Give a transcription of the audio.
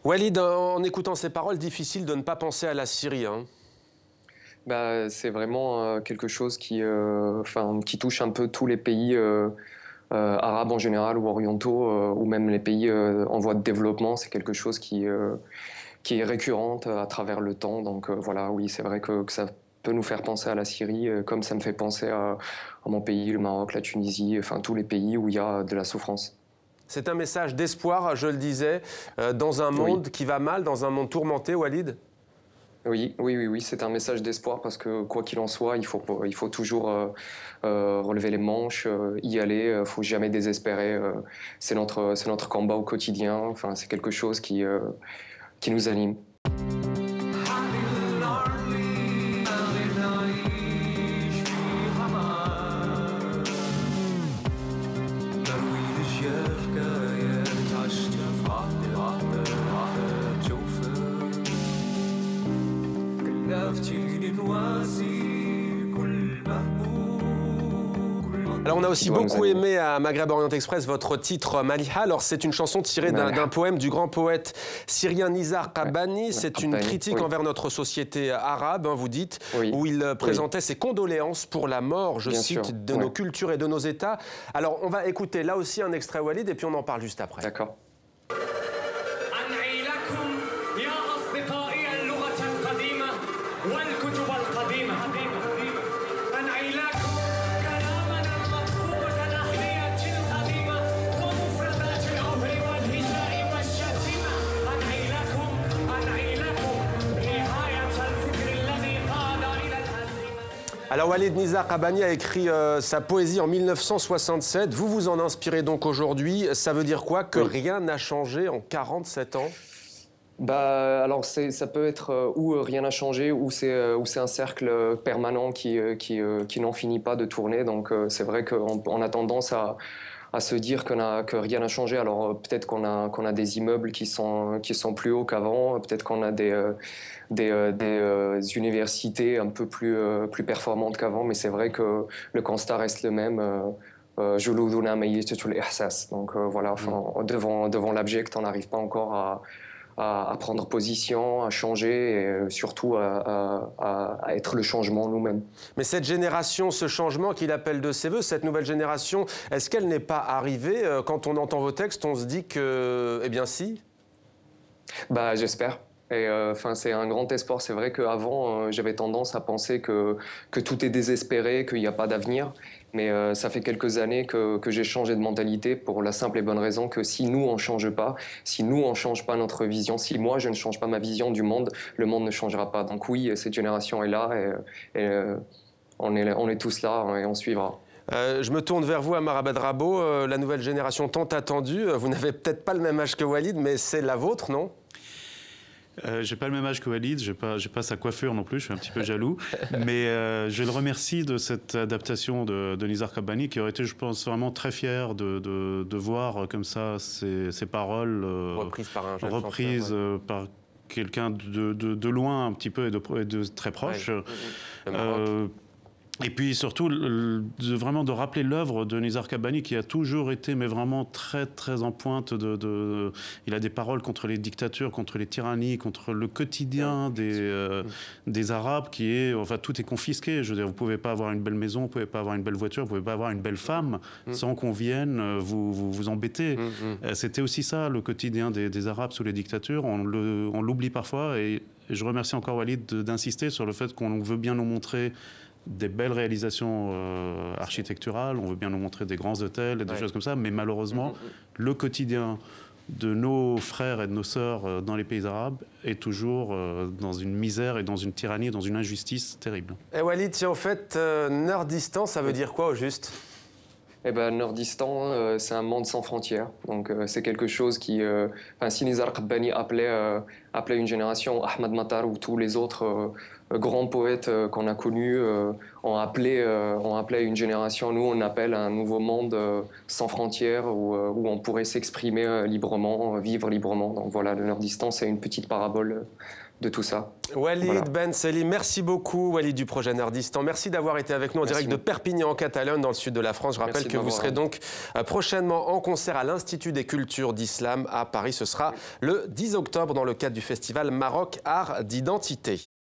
Walid, en écoutant ces paroles, difficile de ne pas penser à la Syrie, hein. Bah, c'est vraiment quelque chose qui touche un peu tous les pays arabes en général ou orientaux, ou même les pays en voie de développement. C'est quelque chose qui est récurrente à travers le temps. Donc voilà, oui, c'est vrai que ça peut nous faire penser à la Syrie, comme ça me fait penser à mon pays, le Maroc, la Tunisie, enfin tous les pays où il y a de la souffrance. C'est un message d'espoir, je le disais, dans un monde qui va mal, dans un monde tourmenté, Walid? Oui, c'est un message d'espoir parce que quoi qu'il en soit, il faut toujours relever les manches, y aller, faut jamais désespérer. C'est notre combat au quotidien. Enfin, c'est quelque chose qui nous anime. Alors on a aussi beaucoup aimé à Maghreb Orient Express votre titre Maliha. Alors c'est une chanson tirée d'un poème du grand poète syrien Nizar Qabbani. C'est une critique envers notre société arabe, hein, vous dites, où il présentait ses condoléances pour la mort, je cite, de nos cultures et de nos États. Alors on va écouter là aussi un extrait Walid et puis on en parle juste après. D'accord. Alors Walid Nizar Qabbani a écrit sa poésie en 1967. Vous vous en inspirez donc aujourd'hui. Ça veut dire quoi? Que rien n'a changé en 47 ans? Bah, alors ça peut être ou rien n'a changé, ou c'est un cercle permanent qui n'en finit pas de tourner. Donc c'est vrai qu'on a tendance à se dire que rien n'a changé. Alors peut-être qu'on a des immeubles qui sont plus hauts qu'avant, peut-être qu'on a des universités un peu plus performantes qu'avant, mais c'est vrai que le constat reste le même. Donc voilà, devant l'abject, on n'arrive pas encore à prendre position, à changer et surtout à être le changement nous-mêmes. Mais cette génération, ce changement qu'il appelle de ses voeux, cette nouvelle génération, est-ce qu'elle n'est pas arrivée? Quand on entend vos textes, on se dit que, eh bien si. Bah, j'espère. Et c'est un grand espoir. C'est vrai qu'avant, j'avais tendance à penser que tout est désespéré, qu'il n'y a pas d'avenir. Mais ça fait quelques années que j'ai changé de mentalité pour la simple et bonne raison que si nous, on ne change pas, si nous, on ne change pas notre vision, si moi, je ne change pas ma vision du monde, le monde ne changera pas. Donc oui, cette génération est là et on est tous là et on suivra. Je me tourne vers vous, Amar Abadrabo, la nouvelle génération tant attendue. Vous n'avez peut-être pas le même âge que Walid, mais c'est la vôtre, non? J'ai pas le même âge que Walid, j'ai pas sa coiffure non plus, je suis un petit peu jaloux. Mais je le remercie de cette adaptation de Nizar Qabbani, qui aurait été, je pense, vraiment très fier de voir comme ça ces paroles reprises par un jeune reprises chanteur, par quelqu'un de loin un petit peu et de très proche. Et puis surtout, vraiment de rappeler l'œuvre de Nizar Qabbani qui a toujours été, mais vraiment très, très en pointe. Il a des paroles contre les dictatures, contre les tyrannies, contre le quotidien des Arabes qui est... Enfin, tout est confisqué. Je veux dire, vous ne pouvez pas avoir une belle maison, vous ne pouvez pas avoir une belle voiture, vous ne pouvez pas avoir une belle femme sans qu'on vienne vous embêter. C'était aussi ça, le quotidien des Arabes sous les dictatures. On l'oublie parfois et je remercie encore Walid d'insister sur le fait qu'on veut bien nous montrer des belles réalisations architecturales, on veut bien nous montrer des grands hôtels et des choses comme ça, mais malheureusement, le quotidien de nos frères et de nos sœurs dans les pays arabes est toujours dans une misère et dans une tyrannie, dans une injustice terrible. Et Walid, si en fait, Nordistan, ça veut dire quoi au juste? Eh ben, Nordistan, c'est un monde sans frontières. Donc, c'est quelque chose qui... si Nizar Qabbani appelait une génération, Ahmad Matar ou tous les autres grands poètes qu'on a connus ont appelé à une génération. Nous, on appelle un nouveau monde sans frontières où on pourrait s'exprimer librement, vivre librement. Donc voilà, le Nordistan, c'est une petite parabole de tout ça. Walid Ben Selim, merci beaucoup, Walid du projet Nordistan. Merci d'avoir été avec nous en direct de Perpignan, en Catalogne, dans le sud de la France. Je rappelle que vous serez donc prochainement en concert à l'Institut des cultures d'Islam à Paris. Ce sera le 10 octobre dans le cadre du festival Maroc Art d'Identité.